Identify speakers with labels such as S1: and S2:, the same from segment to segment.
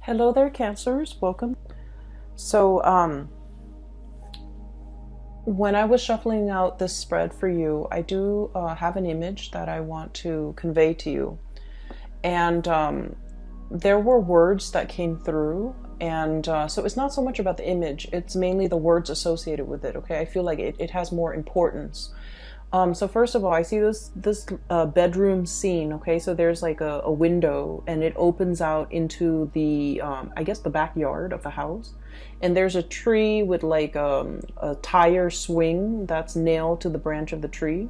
S1: Hello there, Cancers. Welcome. So, when I was shuffling out this spread for you, I do have an image that I want to convey to you. And there were words that came through. And so it's not so much about the image, it's mainly the words associated with it, okay? I feel like it has more importance. So first of all, I see this bedroom scene. Okay, so there's like a window, and it opens out into the I guess the backyard of the house, and there's a tree with like a tire swing that's nailed to the branch of the tree.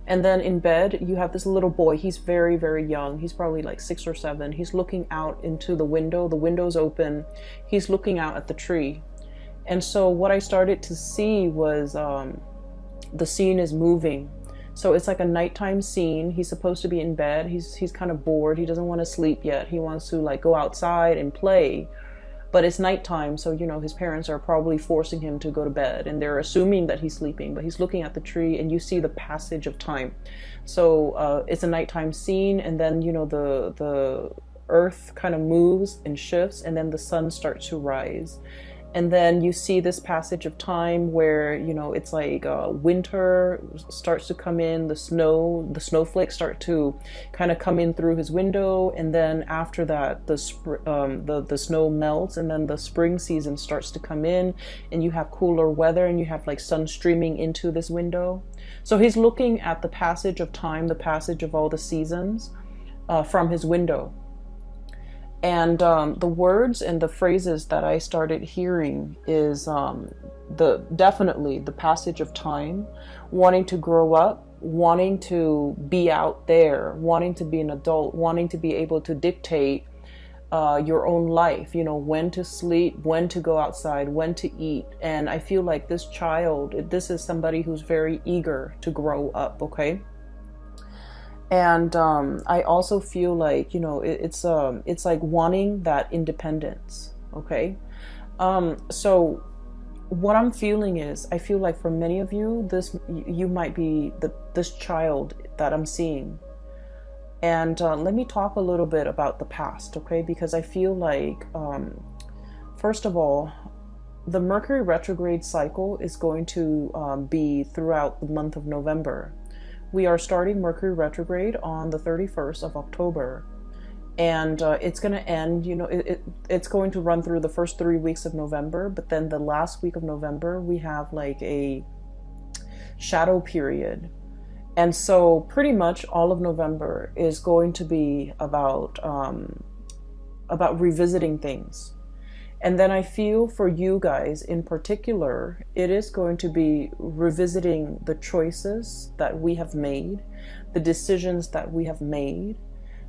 S1: And then in bed, you have this little boy. He's very, very young. He's probably like 6 or 7. He's looking out into the window. The window's open. He's looking out at the tree. And so what I started to see was the scene is moving. So it's like a nighttime scene. He's supposed to be in bed. He's kind of bored. He doesn't want to sleep yet. He wants to like go outside and play. But it's nighttime, so you know his parents are probably forcing him to go to bed, and they're assuming that he's sleeping, but he's looking at the tree, and you see the passage of time. So it's a nighttime scene, and then you know the earth kind of moves and shifts, and then the sun starts to rise. And then you see this passage of time where, you know, it's like winter starts to come in, the snowflakes start to kind of come in through his window. And then after that, the snow melts, and then the spring season starts to come in, and you have cooler weather, and you have like sun streaming into this window. So he's looking at the passage of time, the passage of all the seasons from his window. And the words and the phrases that I started hearing is definitely the passage of time, wanting to grow up, wanting to be out there, wanting to be an adult, wanting to be able to dictate your own life, you know, when to sleep, when to go outside, when to eat. And I feel like this child, this is somebody who's very eager to grow up, okay? And I also feel like, you know, it's like wanting that independence, okay? So what I'm feeling is, I feel like for many of you, you might be this child that I'm seeing. And let me talk a little bit about the past, okay? Because I feel like, first of all, the Mercury retrograde cycle is going to be throughout the month of November. We are starting Mercury retrograde on the 31st of October, and it's going to end, you know, it's going to run through the first 3 weeks of November, but then the last week of November, we have like a shadow period. And so pretty much all of November is going to be about revisiting things. And then I feel for you guys in particular, it is going to be revisiting the choices that we have made, the decisions that we have made,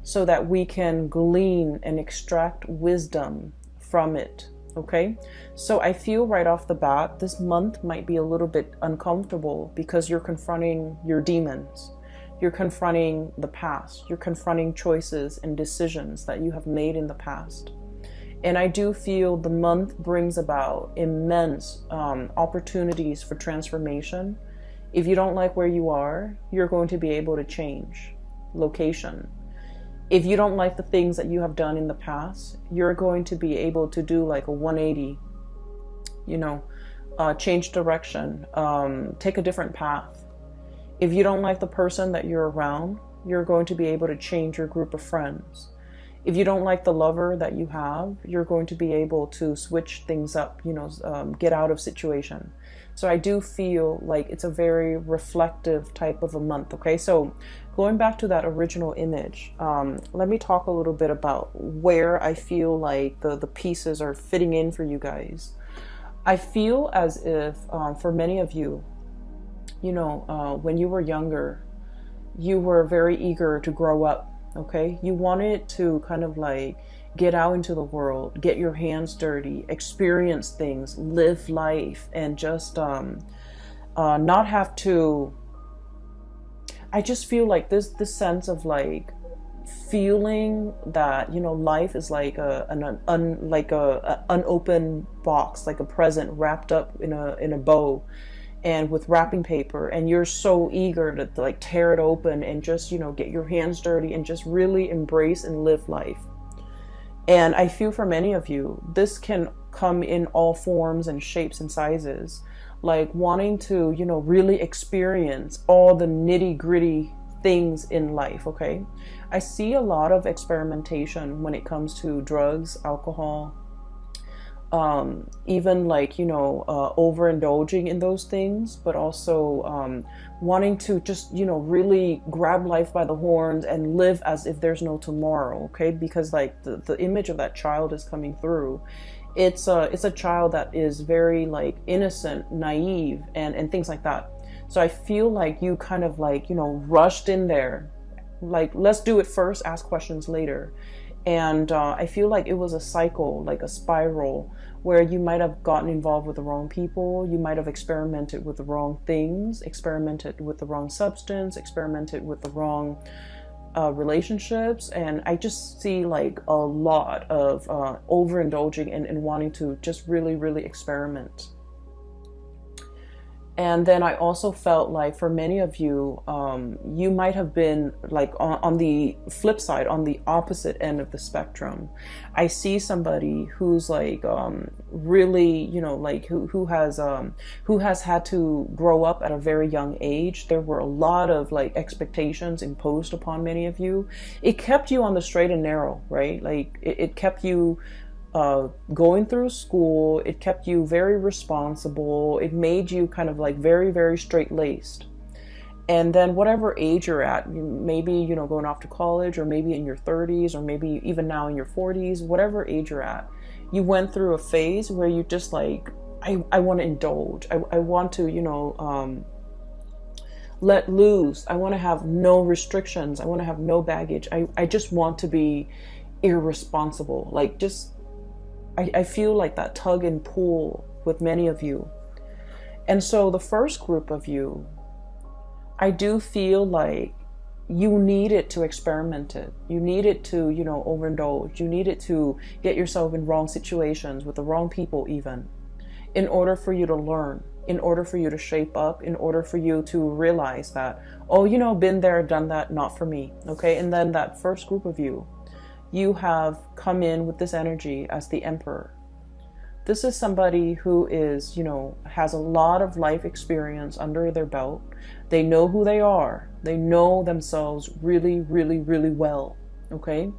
S1: so that we can glean and extract wisdom from it, okay? So I feel right off the bat, this month might be a little bit uncomfortable because you're confronting your demons. You're confronting the past. You're confronting choices and decisions that you have made in the past. And I do feel the month brings about immense opportunities for transformation. If you don't like where you are, you're going to be able to change location. If you don't like the things that you have done in the past, you're going to be able to do like a 180, you know, change direction, take a different path. If you don't like the person that you're around, you're going to be able to change your group of friends. If you don't like the lover that you have, you're going to be able to switch things up, you know, get out of situation. So I do feel like it's a very reflective type of a month, okay? So going back to that original image, let me talk a little bit about where I feel like the pieces are fitting in for you guys. I feel as if for many of you, you know, when you were younger, you were very eager to grow up. Okay, you wanted to kind of like get out into the world, get your hands dirty, experience things, live life, and just not have to. I just feel like this sense of like feeling that, you know, life is like an unopened box, like a present wrapped up in a bow, and with wrapping paper, and you're so eager to like tear it open and just, you know, get your hands dirty and just really embrace and live life. And I feel for many of you, this can come in all forms and shapes and sizes, like wanting to, you know, really experience all the nitty gritty things in life. Okay. I see a lot of experimentation when it comes to drugs, alcohol, even like, you know, overindulging in those things, but also wanting to just, you know, really grab life by the horns and live as if there's no tomorrow. Okay. Because like the image of that child is coming through. It's a child that is very like innocent, naive, and things like that. So I feel like you kind of like, you know, rushed in there, like, let's do it first, ask questions later. And I feel like it was a cycle, like a spiral, where you might have gotten involved with the wrong people. You might have experimented with the wrong things, experimented with the wrong substance, experimented with the wrong relationships. And I just see like a lot of overindulging and wanting to just really, really experiment. And then I also felt like for many of you, you might have been like on the flip side, on the opposite end of the spectrum. I see somebody who's like really, you know, like who has had to grow up at a very young age. There were a lot of like expectations imposed upon many of you. It kept you on the straight and narrow, right? Like it kept you going through school. It kept you very responsible. It made you kind of like very, very straight-laced. And then whatever age you're at, maybe, you know, going off to college, or maybe in your 30s, or maybe even now in your 40s, whatever age you're at, you went through a phase where you just like, I want to indulge. I want to, you know, let loose. I want to have no restrictions. I want to have no baggage. I just want to be irresponsible. Like just, I feel like that tug and pull with many of you. And so the first group of you, I do feel like you needed to experiment it. You needed to, you know, overindulge. You needed to get yourself in wrong situations with the wrong people even, in order for you to learn, in order for you to shape up, in order for you to realize that, oh, you know, been there, done that, not for me. Okay. And then that first group of you, you have come in with this energy as the Emperor. This is somebody who is, you know, has a lot of life experience under their belt. They know who they are. They know themselves really, really, really well. Okay.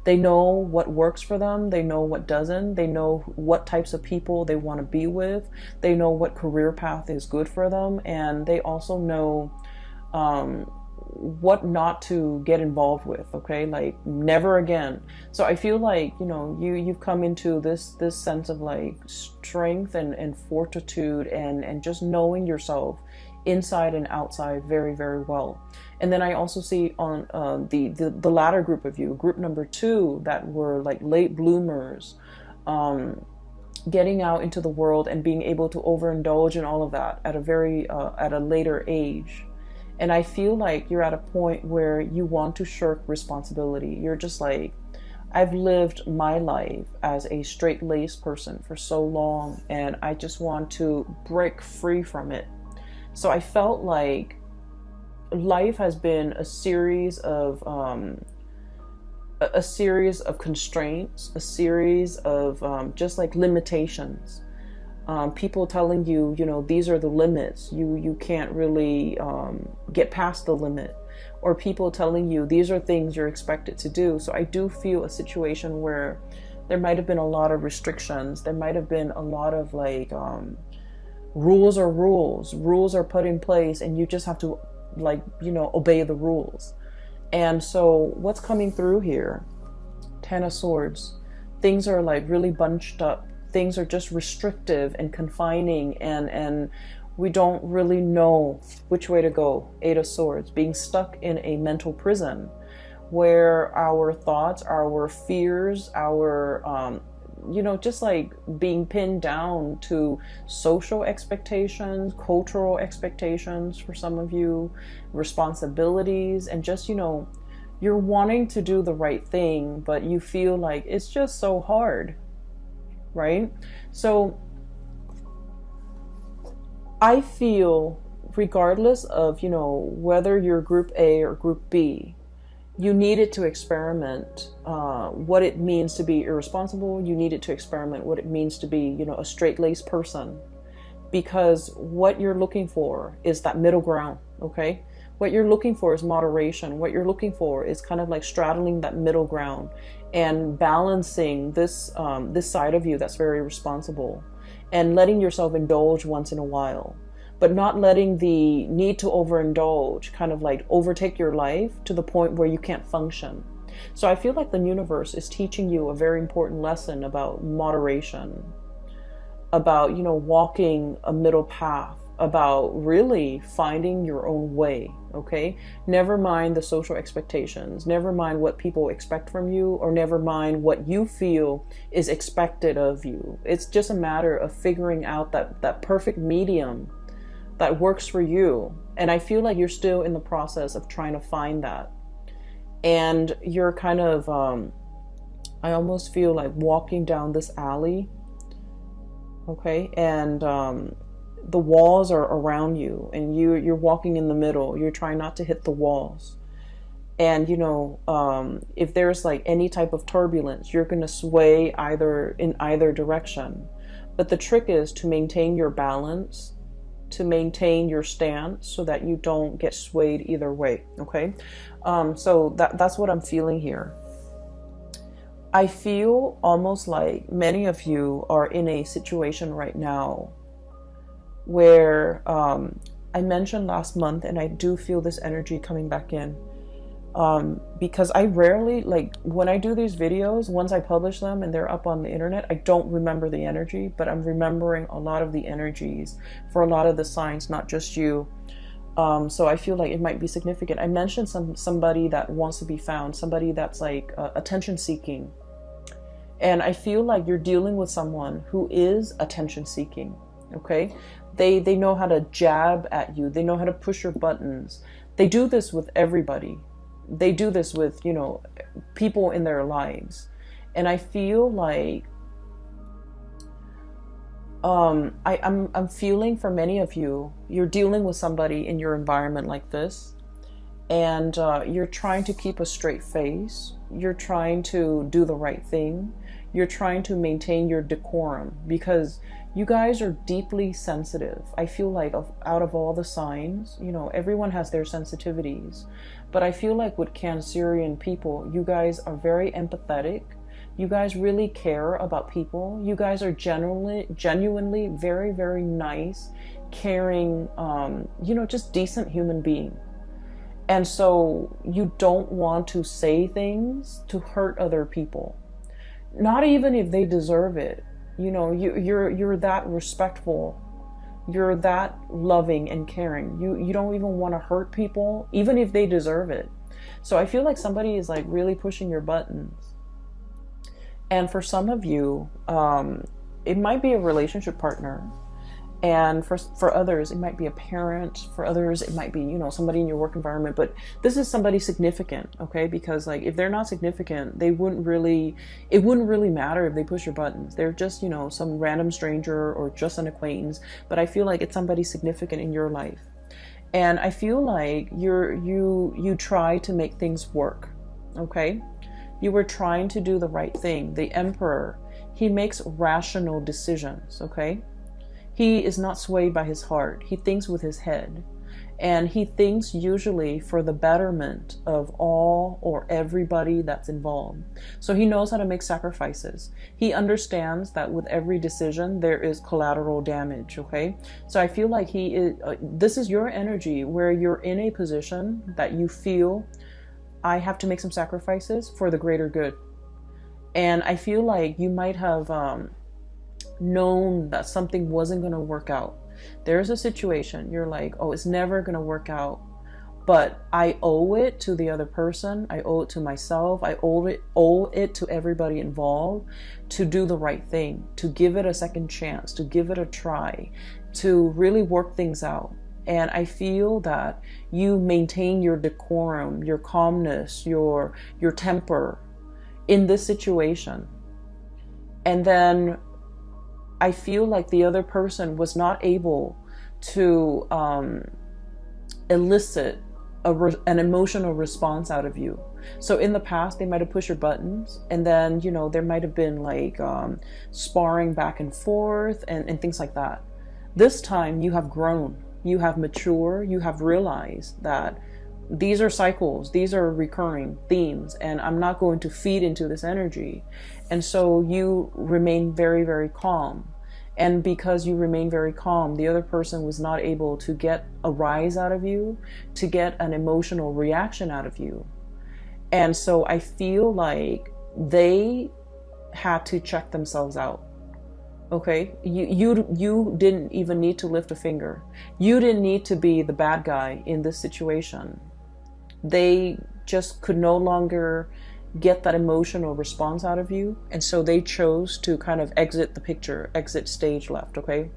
S1: They know what works for them. They know what doesn't. They know what types of people they want to be with. They know what career path is good for them. And they also know, what not to get involved with. Okay, like never again. So I feel like, you know, you've come into this sense of like strength and fortitude and just knowing yourself inside and outside very, very well. And then I also see on the latter group of you, group number 2, that were like late bloomers, getting out into the world and being able to overindulge in all of that at a very at a later age. And I feel like you're at a point where you want to shirk responsibility. You're just like, I've lived my life as a straight-laced person for so long, and I just want to break free from it. So I felt like life has been a series of constraints, a series of just like limitations. People telling you, you know, these are the limits. You can't really get past the limit. Or people telling you these are things you're expected to do. So I do feel a situation where there might have been a lot of restrictions. There might have been a lot of like rules are rules. Rules are put in place, and you just have to, like, you know, obey the rules. And so what's coming through here? 10 of Swords. Things are like really bunched up. Things are just restrictive and confining, and we don't really know which way to go. 8 of Swords, being stuck in a mental prison where our thoughts, our fears, our, you know, just like being pinned down to social expectations, cultural expectations for some of you, responsibilities, and just, you know, you're wanting to do the right thing, but you feel like it's just so hard. Right? So I feel regardless of, you know, whether you're group A or group B, You needed to experiment what it means to be irresponsible. You needed to experiment what it means to be, you know, a straight-laced person, because what you're looking for is that middle ground. Okay, what you're looking for is moderation. What you're looking for is kind of like straddling that middle ground and balancing this side of you that's very responsible, and letting yourself indulge once in a while, but not letting the need to overindulge kind of like overtake your life to the point where you can't function. So I feel like the universe is teaching you a very important lesson about moderation, about, you know, walking a middle path, about really finding your own way. Okay, never mind the social expectations, never mind what people expect from you, or never mind what you feel is expected of you. It's just a matter of figuring out that perfect medium that works for you. And I feel like you're still in the process of trying to find that. And you're kind of, I almost feel like walking down this alley. Okay, and the walls are around you, and you're walking in the middle. You're trying not to hit the walls. And, you know, if there's like any type of turbulence, you're going to sway in either direction. But the trick is to maintain your balance, to maintain your stance so that you don't get swayed either way. Okay, so that's what I'm feeling here. I feel almost like many of you are in a situation right now where I mentioned last month, and I do feel this energy coming back in, because I rarely, like when I do these videos, once I publish them and they're up on the internet, I don't remember the energy, but I'm remembering a lot of the energies for a lot of the signs, not just you. So I feel like it might be significant. I mentioned somebody that wants to be found, somebody that's like attention seeking. And I feel like you're dealing with someone who is attention seeking. Okay, they know how to jab at you. They know how to push your buttons. They do this with everybody. They do this with, you know, people in their lives. And I feel like I'm feeling for many of you, you're dealing with somebody in your environment like this, and you're trying to keep a straight face. You're trying to do the right thing. You're trying to maintain your decorum, because you guys are deeply sensitive. I feel like out of all the signs, you know, everyone has their sensitivities. But I feel like with Cancerian people, you guys are very empathetic. You guys really care about people. You guys are genuinely very, very nice, caring, you know, just decent human being. And so you don't want to say things to hurt other people. Not even if they deserve it. You know, you're that respectful. You're that loving and caring. You don't even want to hurt people, even if they deserve it. So I feel like somebody is like really pushing your buttons. And for some of you, it might be a relationship partner. And for others, it might be a parent. For others, it might be, you know, somebody in your work environment. But this is somebody significant, okay? Because like if they're not significant, it wouldn't really matter if they push your buttons. They're just, you know, some random stranger or just an acquaintance. But I feel like it's somebody significant in your life. And I feel like you try to make things work, okay? You were trying to do the right thing. The Emperor, he makes rational decisions, okay? He is not swayed by his heart. He thinks with his head. And he thinks usually for the betterment of all or everybody that's involved. So he knows how to make sacrifices. He understands that with every decision, there is collateral damage, okay? So I feel like this is your energy where you're in a position that you feel, I have to make some sacrifices for the greater good. And I feel like you might have known that something wasn't going to work out. There's a situation, you're like, oh, it's never going to work out, but I owe it to the other person. I owe it to myself. I owe it to everybody involved to do the right thing, to give it a second chance, to give it a try, to really work things out. And I feel that you maintain your decorum, your calmness, your temper in this situation. And then I feel like the other person was not able to elicit an emotional response out of you. So in the past, they might have pushed your buttons, and then, you know, there might have been like sparring back and forth and things like that. This time you have grown, you have matured, you have realized that these are cycles, these are recurring themes, and I'm not going to feed into this energy. And so you remain very, very calm. And because you remain very calm, the other person was not able to get a rise out of you, to get an emotional reaction out of you. And so I feel like they had to check themselves out. Okay? You didn't even need to lift a finger. You didn't need to be the bad guy in this situation. They just could no longer get that emotional response out of you, and so they chose to kind of exit the picture, exit stage left. Okay.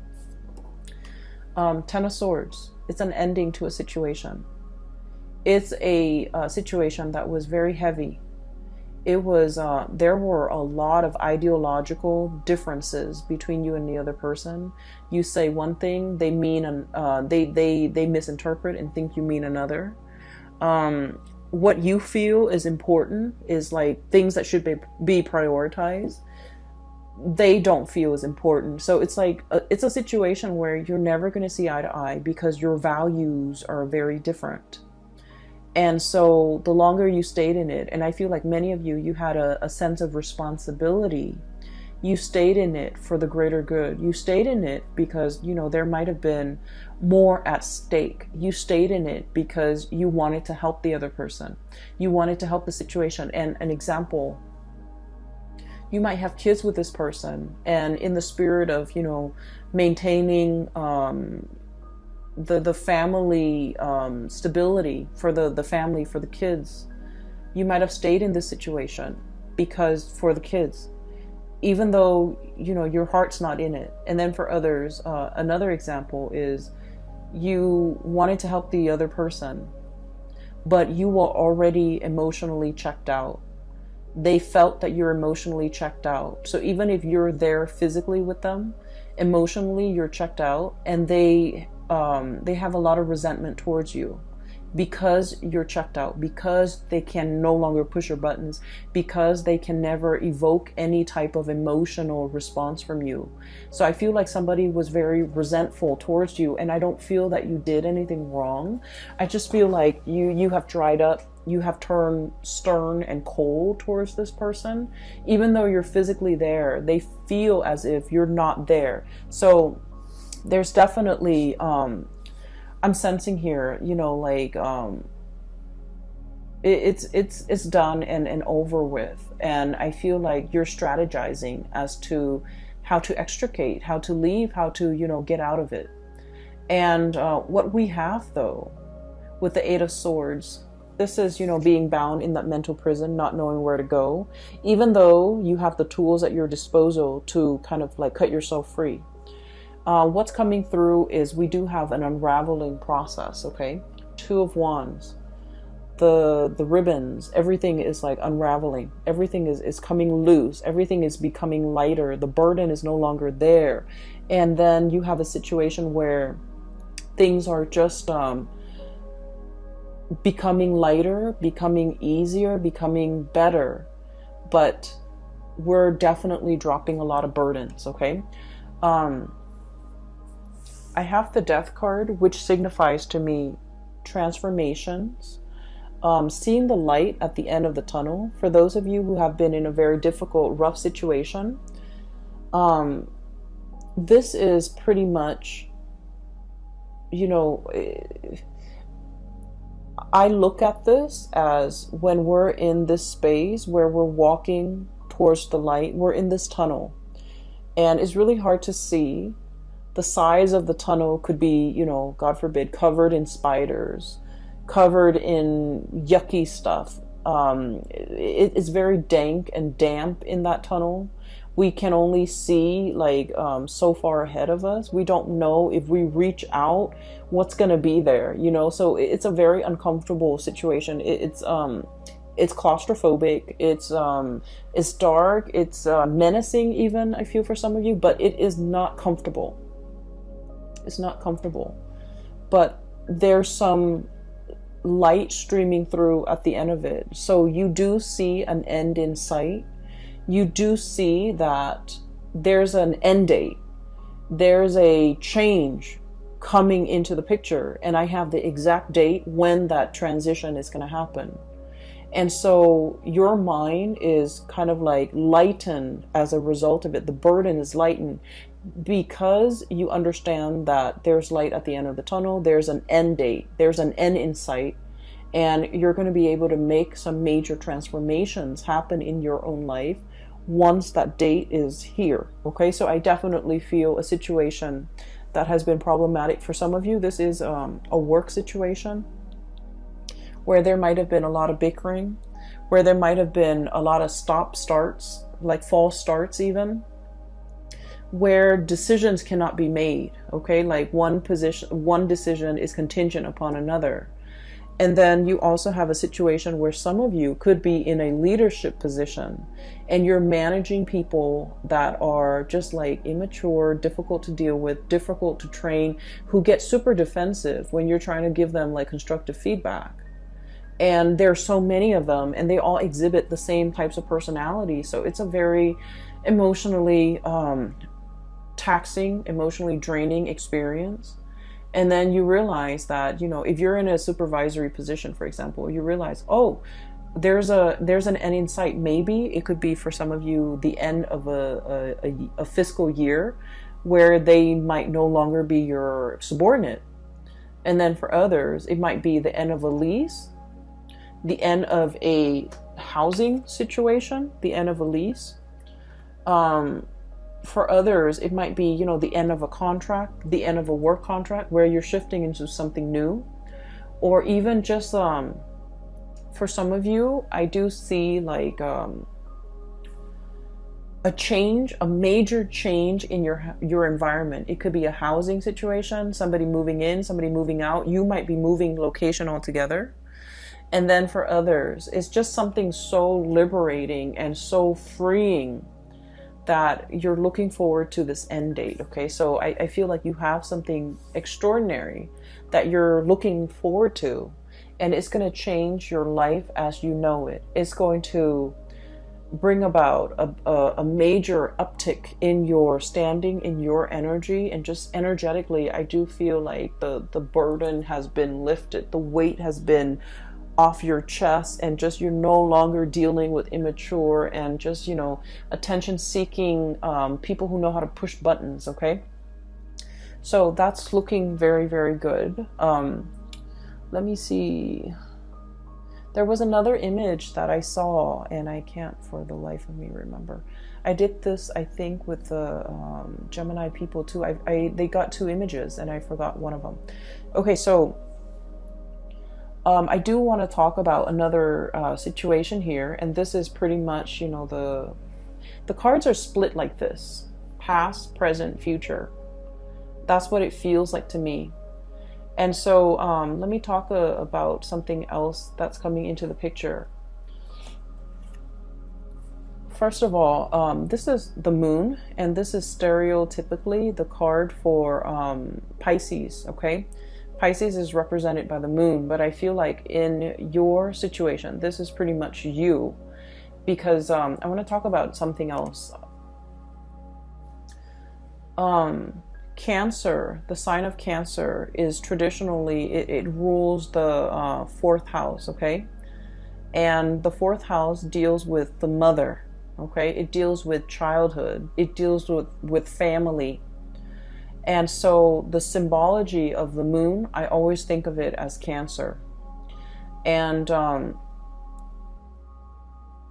S1: Ten of Swords. It's an ending to a situation. It's a situation that was very heavy. It was there were a lot of ideological differences between you and the other person. You say one thing, they mean they misinterpret and think you mean another. What you feel is important, is like things that should be prioritized, they don't feel as important. So it's like it's a situation where you're never going to see eye to eye because your values are very different. And so the longer you stayed in it, and I feel like many of you had a sense of responsibility. You stayed in it for the greater good. You stayed in it because, you know, there might have been more at stake. You stayed in it because you wanted to help the other person. You wanted to help the situation. And an example, you might have kids with this person, and in the spirit of, you know, maintaining the family stability for the family, for the kids, you might have stayed in this situation because for the kids, even though, you know, your heart's not in it. And then for others, another example is you wanted to help the other person, but you were already emotionally checked out. They felt that you're emotionally checked out. So even if you're there physically with them, emotionally you're checked out, and they have a lot of resentment towards you because you're checked out, because they can no longer push your buttons, because they can never evoke any type of emotional response from you. So I feel like somebody was very resentful towards you, and I don't feel that you did anything wrong. I just feel like you have dried up, you have turned stern and cold towards this person. Even though you're physically there, they feel as if you're not there. So there's definitely I'm sensing here, you know, like it's done and over with, and I feel like you're strategizing as to how to extricate, how to leave, how to, you know, get out of it. And what we have though with the Eight of Swords, this is, you know, being bound in that mental prison, not knowing where to go, even though you have the tools at your disposal to kind of like cut yourself free. What's coming through is we do have an unraveling process, okay? Two of Wands, the ribbons, everything is like unraveling. Everything is coming loose. Everything is becoming lighter. The burden is no longer there. And then you have a situation where things are just becoming lighter, becoming easier, becoming better. But we're definitely dropping a lot of burdens, okay? I have the Death card, which signifies to me transformations, seeing the light at the end of the tunnel. For those of you who have been in a very difficult, rough situation, this is pretty much, you know, I look at this as when we're in this space where we're walking towards the light, we're in this tunnel, and it's really hard to see. The size of the tunnel could be, you know, God forbid, covered in spiders, covered in yucky stuff. It's very dank and damp in that tunnel. We can only see like so far ahead of us. We don't know if we reach out what's going to be there, you know. So it's a very uncomfortable situation. It's claustrophobic. It's dark. It's menacing even, I feel, for some of you, but it is not comfortable. It's not comfortable, but there's some light streaming through at the end of it. So you do see an end in sight. You do see that there's an end date. There's a change coming into the picture, and I have the exact date when that transition is going to happen. And so your mind is kind of like lightened as a result of it. The burden is lightened because you understand that there's light at the end of the tunnel. There's an end date. There's an end in sight. And you're going to be able to make some major transformations happen in your own life once that date is here. Okay, so I definitely feel a situation that has been problematic for some of you. This is a work situation where there might have been a lot of bickering, where there might have been a lot of stop starts, like false starts even, where decisions cannot be made. Okay, like one decision is contingent upon another. And then you also have a situation where some of you could be in a leadership position and you're managing people that are just like immature, difficult to deal with, difficult to train, who get super defensive when you're trying to give them like constructive feedback. And there's so many of them and they all exhibit the same types of personality. So it's a very emotionally taxing, emotionally draining experience. And then you realize that, you know, if you're in a supervisory position, for example, you realize, oh, there's an end in sight. Maybe it could be for some of you the end of a fiscal year where they might no longer be your subordinate. And then for others, it might be the end of a lease, the end of a housing situation, the end of a lease. For others, it might be, you know, the end of a contract, the end of a work contract where you're shifting into something new. Or even just, for some of you, I do see like a change, a major change in your environment. It could be a housing situation, somebody moving in, somebody moving out. You might be moving location altogether. And then for others, it's just something so liberating and so freeing that you're looking forward to this end date. Okay, so I feel like you have something extraordinary that you're looking forward to, and it's going to change your life as you know it. It's going to bring about a major uptick in your standing, in your energy, and just energetically, I do feel like the burden has been lifted, the weight has been off your chest, and just you're no longer dealing with immature and just, you know, attention seeking people who know how to push buttons. Okay, so that's looking very, very good. Let me see, there was another image that I saw and I can't for the life of me remember. I did this, I think, with the Gemini people too. They got two images and I forgot one of them. Okay, so I do want to talk about another situation here, and this is pretty much, you know, the cards are split like this: past, present, future. That's what it feels like to me. And so let me talk about something else that's coming into the picture. First of all, this is the moon, and this is stereotypically the card for Pisces. Okay, Pisces is represented by the moon, but I feel like in your situation, this is pretty much you, because I want to talk about something else. Cancer, the sign of Cancer is traditionally, it rules the fourth house, okay? And the fourth house deals with the mother, okay? It deals with childhood. It deals with family. And so the symbology of the moon, I always think of it as Cancer. And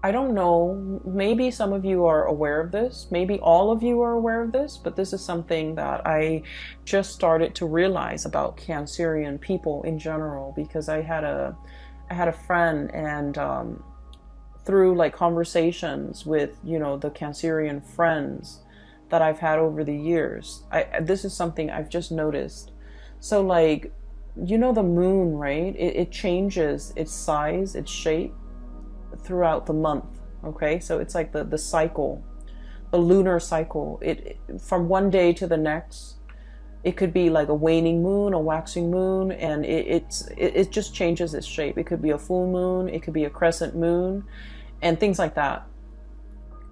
S1: I don't know, maybe some of you are aware of this, maybe all of you are aware of this, but this is something that I just started to realize about Cancerian people in general, because I had a friend, and through like conversations with, you know, the Cancerian friends that I've had over the years, this is something I've just noticed. So like, you know, the moon, right? It changes its size, its shape throughout the month. Okay, so it's like the cycle, the lunar cycle. It from one day to the next, It could be like a waning moon, a waxing moon, and it just changes its shape. It could be a full moon, it could be a crescent moon, and things like that.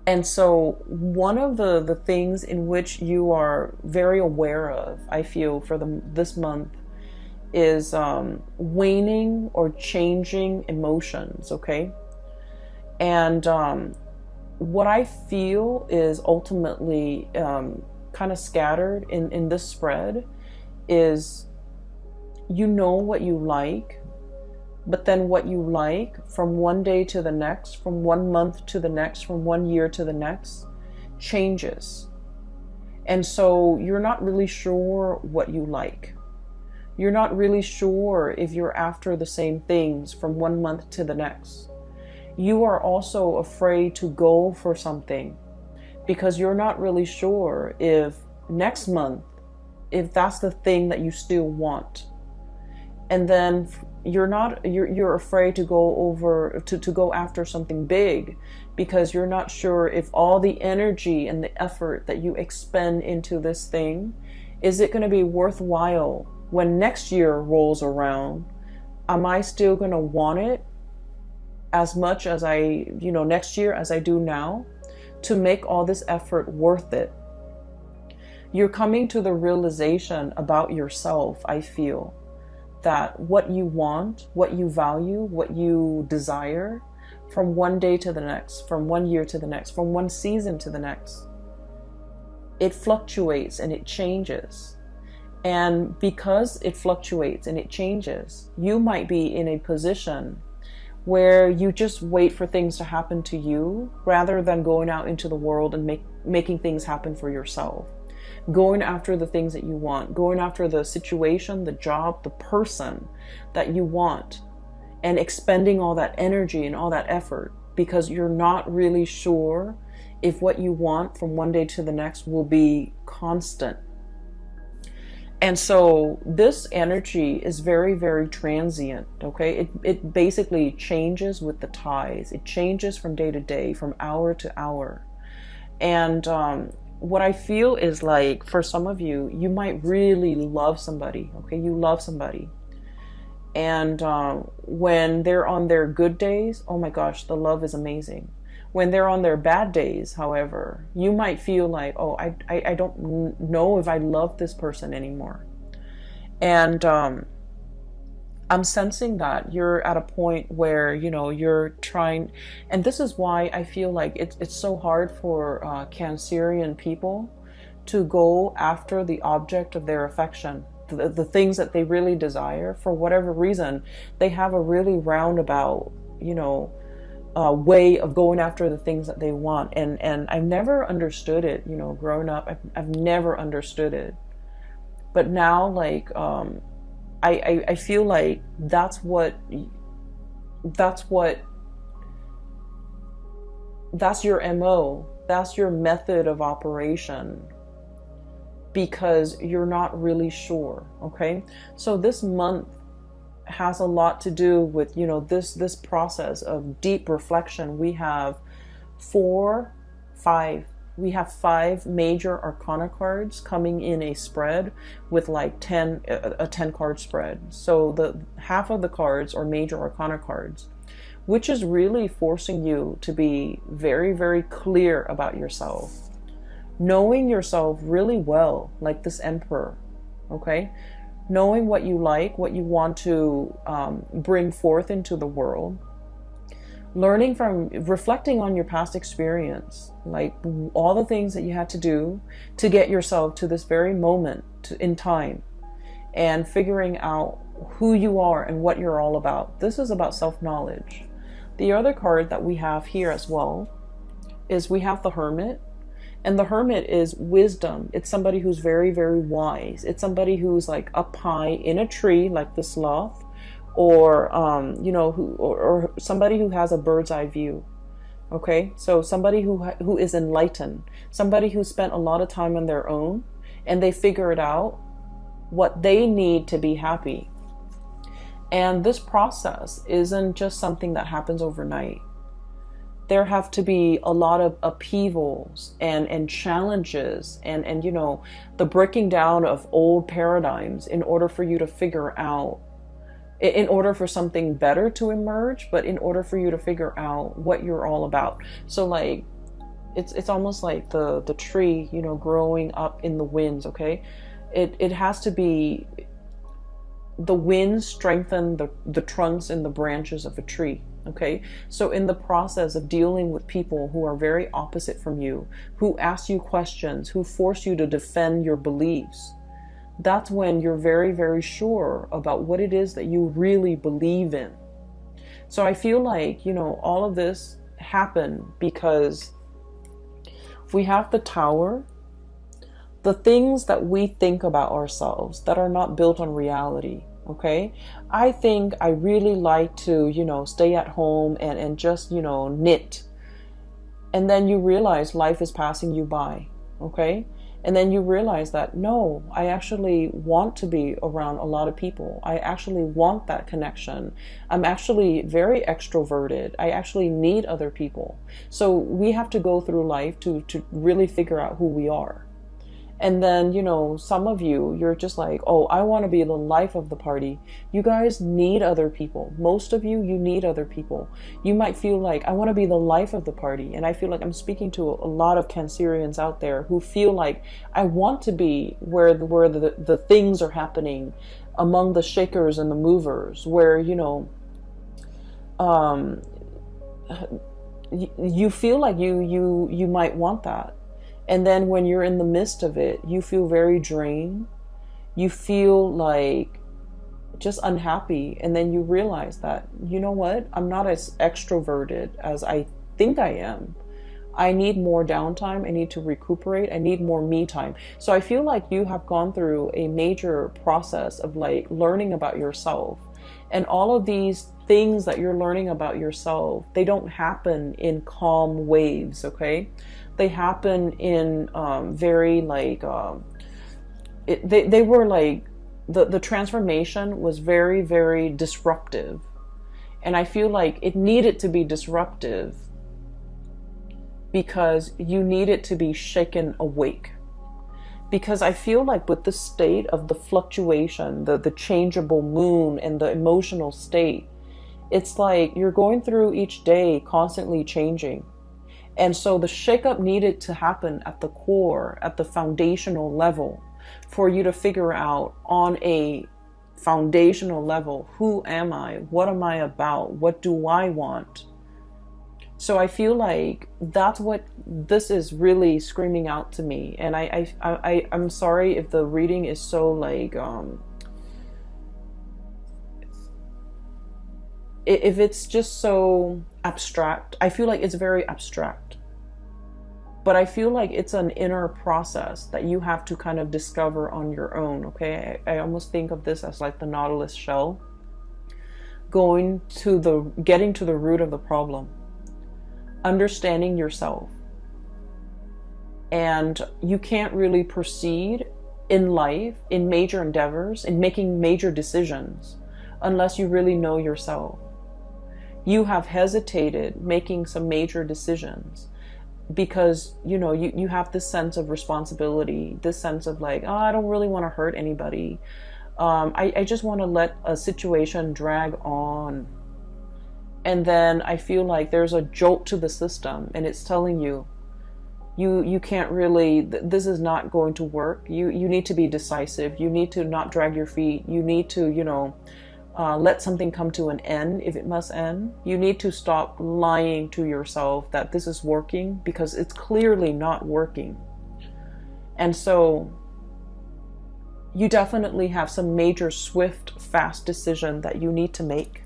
S1: And so one of the things in which you are very aware of, I feel, for this month is waning or changing emotions, okay? And what I feel is ultimately kind of scattered in this spread is, you know what you like, but then what you like from one day to the next, from 1 month to the next, from 1 year to the next, changes. And so you're not really sure what you like. You're not really sure if you're after the same things from 1 month to the next. You are also afraid to go for something because you're not really sure if next month, if that's the thing that you still want. And then you're afraid to go after something big because you're not sure if all the energy and the effort that you expend into this thing, is it going to be worthwhile when next year rolls around? Am I still going to want it as much as next year as I do now, to make all this effort worth it? You're coming to the realization about yourself, I feel, that what you want, what you value, what you desire, from one day to the next, from 1 year to the next, from one season to the next, it fluctuates and it changes. And because it fluctuates and it changes, you might be in a position where you just wait for things to happen to you rather than going out into the world and making things happen for yourself. Going after the things that you want, going after the situation, the job, the person that you want, and expending all that energy and all that effort because you're not really sure if what you want from one day to the next will be constant. And so this energy is very, very transient, okay? It basically changes with the tides. It changes from day to day, from hour to hour. And what I feel is like, for some of you, you might really love somebody, okay? You love somebody. And when they're on their good days, oh my gosh, the love is amazing. When they're on their bad days, however, you might feel like, oh, I don't know if I love this person anymore. And I'm sensing that you're at a point where, you're trying, and this is why I feel like it's so hard for Cancerian people to go after the object of their affection, the things that they really desire. For whatever reason, they have a really roundabout, way of going after the things that they want. And I've never understood it, growing up, I've never understood it. But now, like, I feel like that's your MO, that's your method of operation, because you're not really sure, okay? So this month has a lot to do with, this process of deep reflection. We have five major arcana cards coming in a spread with like a 10 card spread. So the half of the cards are major arcana cards, which is really forcing you to be very, very clear about yourself, knowing yourself really well, like this Emperor, okay? Knowing what you like, what you want to bring forth into the world, reflecting on your past experience, like all the things that you had to do to get yourself to this very moment in time, and figuring out who you are and what you're all about. This is about self-knowledge. The other card that we have here as well is we have the Hermit. And the Hermit is wisdom. It's somebody who's very, very wise. It's somebody who's like up high in a tree, like the sloth, or or somebody who has a bird's eye view. Okay, so somebody who is enlightened, somebody who spent a lot of time on their own, and they figured out what they need to be happy. And this process isn't just something that happens overnight. there have to be a lot of upheavals and challenges and, you know, the breaking down of old paradigms in order for you to figure out, in order for something better to emerge, but in order for you to figure out what you're all about. So like, it's almost like the tree, you know, growing up in the winds, okay? It has to be, the winds strengthen the trunks and the branches of a tree, okay? So in the process of dealing with people who are very opposite from you, who ask you questions, who force you to defend your beliefs, that's when you're very, very sure about what it is that you really believe in. So I feel like, you know, all of this happened because we have the Tower, the things that we think about ourselves that are not built on reality, okay? I think I really like to, you know, stay at home and just, you know, knit. And then you realize life is passing you by, okay? And then you realize that, no, I actually want to be around a lot of people. I actually want that connection. I'm actually very extroverted. I actually need other people. So we have to go through life to really figure out who we are. And then, you know, some of you, you're just like, oh, I want to be the life of the party. You guys need other people. Most of you, you need other people. You might feel like, I want to be the life of the party. And I feel like I'm speaking to a lot of Cancerians out there who feel like, I want to be where the things are happening, among the shakers and the movers, where, you know, you feel like you might want that. And then when you're in the midst of it, you feel very drained. You feel like just unhappy. And then you realize that, you know what? I'm not as extroverted as I think I am. I need more downtime. I need to recuperate. I need more me time. So I feel like you have gone through a major process of like learning about yourself. And all of these things that you're learning about yourself, they don't happen in calm waves, okay? They happen in very like, they were like, the transformation was very, very disruptive. And I feel like it needed to be disruptive because you needed to be shaken awake. Because I feel like with the state of the fluctuation, the changeable moon and the emotional state, it's like you're going through each day constantly changing. And so the shakeup needed to happen at the core, at the foundational level, for you to figure out on a foundational level, who am I? What am I about? What do I want? So I feel like that's what this is really screaming out to me. And I'm sorry if the reading is so like, if it's just so abstract. I feel like it's very abstract. But I feel like it's an inner process that you have to kind of discover on your own, okay? I almost think of this as like the Nautilus shell. Getting to the root of the problem. Understanding yourself. And you can't really proceed in life, in major endeavors, in making major decisions, unless you really know yourself. You have hesitated making some major decisions because, you know, you have this sense of responsibility, this sense of like, oh, I don't really want to hurt anybody. I just want to let a situation drag on. And then I feel like there's a jolt to the system and it's telling you, you can't really, this is not going to work. You need to be decisive. You need to not drag your feet. You need to, you know, let something come to an end if it must end. You need to stop lying to yourself that this is working because it's clearly not working. And so you definitely have some major, swift, fast decision that you need to make.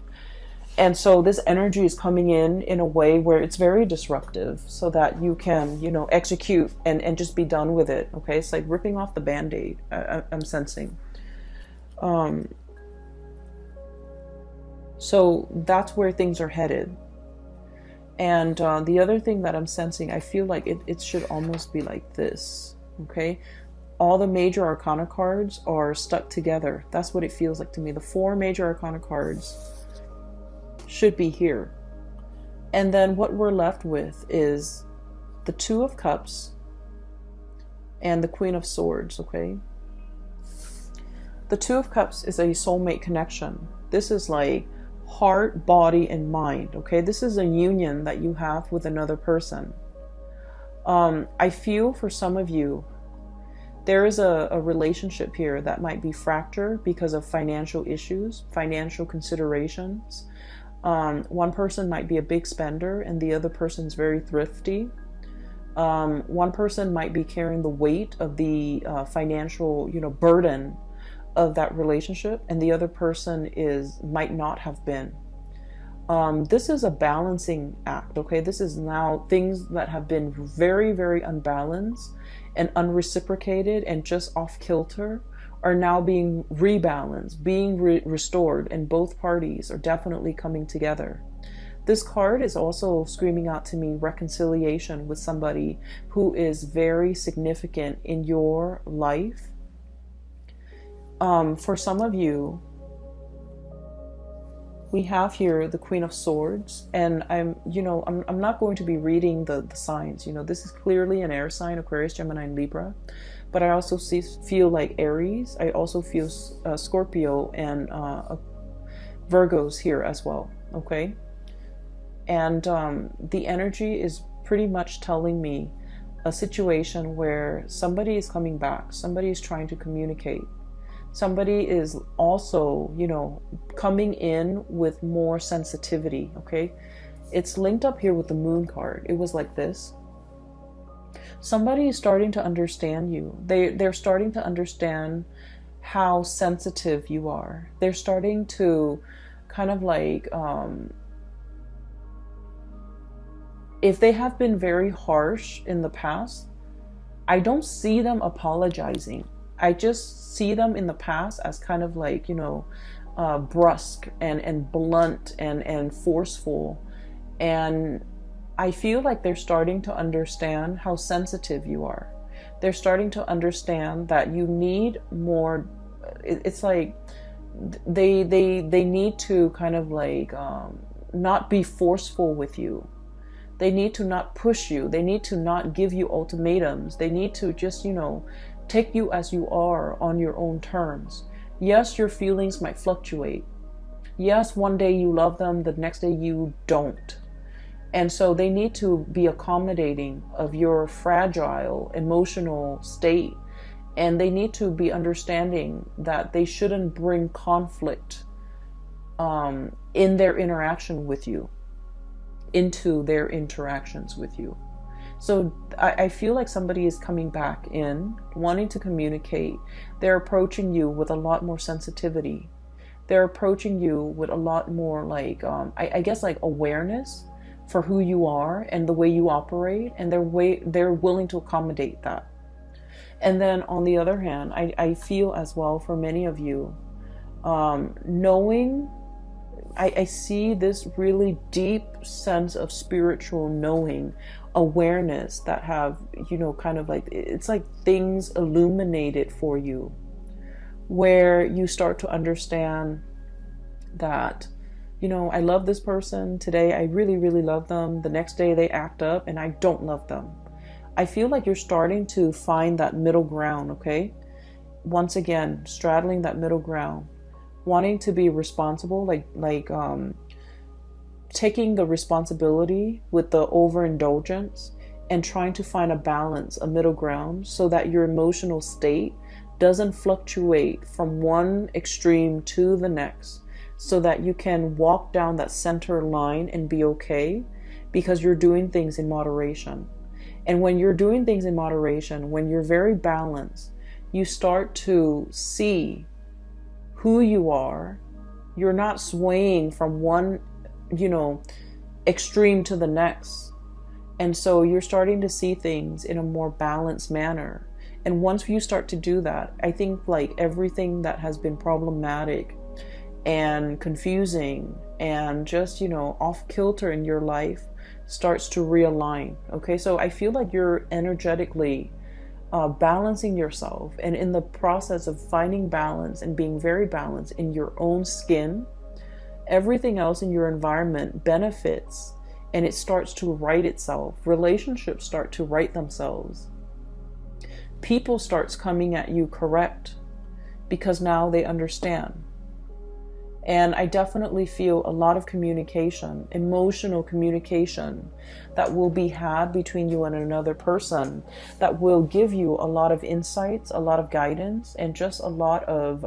S1: And so this energy is coming in a way where it's very disruptive so that you can, you know, execute and just be done with it. Okay. It's like ripping off the Band-Aid. I'm sensing. So that's where things are headed. And the other thing that I'm sensing, I feel like it should almost be like this. Okay. All the major arcana cards are stuck together. That's what it feels like to me. The 4 major arcana cards should be here. And then what we're left with is the Two of Cups and the Queen of Swords, okay? The Two of Cups is a soulmate connection. This is like heart, body, and mind, okay? This is a union that you have with another person. I feel for some of you, there is a relationship here that might be fractured because of financial issues, financial considerations. One person might be a big spender and the other person's very thrifty. One person might be carrying the weight of the financial, burden of that relationship, and the other person might not have been. This is a balancing act, okay? This is now things that have been very, very unbalanced and unreciprocated and just off kilter are now being rebalanced, being restored, and both parties are definitely coming together. This card is also screaming out to me reconciliation with somebody who is very significant in your life. For some of you, we have here the Queen of Swords, and I'm not going to be reading the signs. This is clearly an air sign, Aquarius, Gemini, and Libra. But I also feel like Aries. I also feel Scorpio and Virgos here as well, okay? And the energy is pretty much telling me a situation where somebody is coming back. Somebody is trying to communicate. Somebody is also, coming in with more sensitivity, okay? It's linked up here with the Moon card. It was like this. Somebody is starting to understand you. They're starting to understand how sensitive you are. They're starting to kind of like, if they have been very harsh in the past, I don't see them apologizing. I just see them in the past as kind of like, brusque and blunt and forceful. And I feel like they're starting to understand how sensitive you are. They're starting to understand that you need more. It's like they need to kind of like not be forceful with you. They need to not push you. They need to not give you ultimatums. They need to just, take you as you are on your own terms. Yes, your feelings might fluctuate. Yes, one day you love them, the next day you don't. And so they need to be accommodating of your fragile emotional state. And they need to be understanding that they shouldn't bring conflict in their interaction with you, into their interactions with you. So I feel like somebody is coming back in, wanting to communicate. They're approaching you with a lot more sensitivity. They're approaching you with a lot more like, I guess like awareness for who you are and the way you operate. And they're willing to accommodate that. And then on the other hand, I feel as well for many of you, knowing, I see this really deep sense of spiritual knowing, awareness that have, kind of like, it's like things illuminated for you, where you start to understand that, I love this person today. I really, really love them. The next day they act up and I don't love them. I feel like you're starting to find that middle ground, okay? Once again, straddling that middle ground, wanting to be responsible, like taking the responsibility with the overindulgence and trying to find a balance, a middle ground, so that your emotional state doesn't fluctuate from one extreme to the next, so that you can walk down that center line and be okay, because you're doing things in moderation. And when you're doing things in moderation, when you're very balanced, you start to see who you are. You're not swaying from one, extreme to the next. And so you're starting to see things in a more balanced manner. And once you start to do that, I think like everything that has been problematic and confusing and just, off kilter in your life starts to realign. Okay, so I feel like you're energetically balancing yourself, and in the process of finding balance and being very balanced in your own skin, everything else in your environment benefits and it starts to right itself. Relationships start to right themselves. People starts coming at you correct because now they understand. And I definitely feel a lot of communication, emotional communication, that will be had between you and another person, that will give you a lot of insights, a lot of guidance, and just a lot of,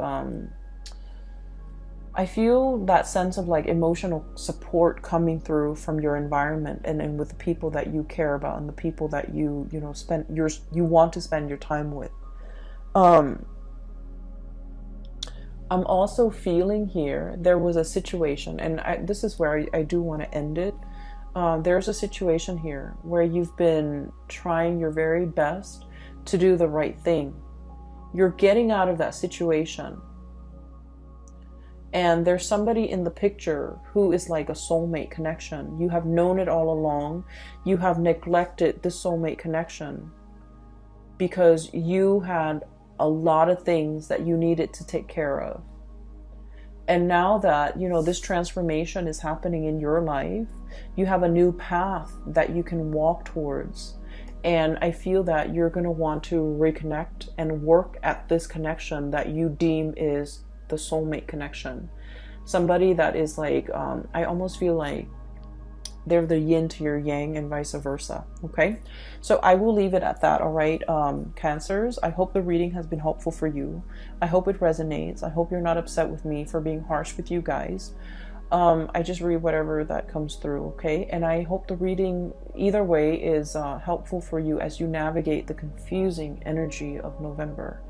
S1: I feel that sense of like emotional support coming through from your environment and with the people that you care about and the people that you want to spend your time with. I'm also feeling here, there was a situation, and this is where I do want to end it. There's a situation here where you've been trying your very best to do the right thing. You're getting out of that situation. And there's somebody in the picture who is like a soulmate connection. You have known it all along. You have neglected the soulmate connection because you had a lot of things that you needed to take care of. And now that, this transformation is happening in your life, you have a new path that you can walk towards. And I feel that you're going to want to reconnect and work at this connection that you deem is the soulmate connection. Somebody that is like, I almost feel like they're the yin to your yang and vice versa. Okay, so I will leave it at that. All right, Cancers, I hope the reading has been helpful for you. I hope it resonates. I hope you're not upset with me for being harsh with you guys. I just read whatever that comes through. Okay, and I hope the reading either way is helpful for you as you navigate the confusing energy of November.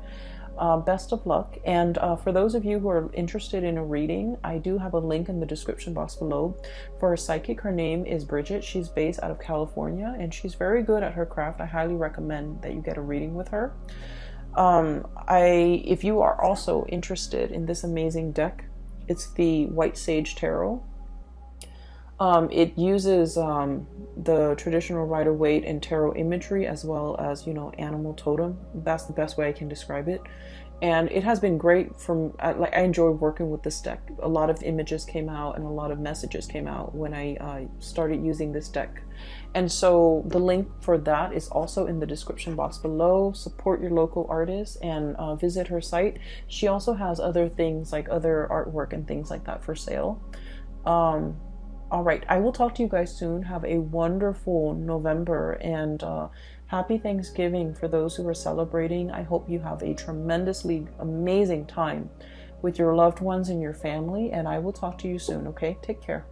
S1: Best of luck. And for those of you who are interested in a reading, I do have a link in the description box below for a psychic. Her name is Bridget. She's based out of California and she's very good at her craft. I highly recommend that you get a reading with her. If you are also interested in this amazing deck, it's the White Sage Tarot. It uses the traditional Rider-Waite and tarot imagery as well as, animal totem. That's the best way I can describe it. And it has been great I enjoy working with this deck. A lot of images came out and a lot of messages came out when I started using this deck. And so the link for that is also in the description box below. Support your local artist and visit her site. She also has other things like other artwork and things like that for sale. All right, I will talk to you guys soon. Have a wonderful November and happy Thanksgiving for those who are celebrating. I hope you have a tremendously amazing time with your loved ones and your family, and I will talk to you soon, okay? Take care.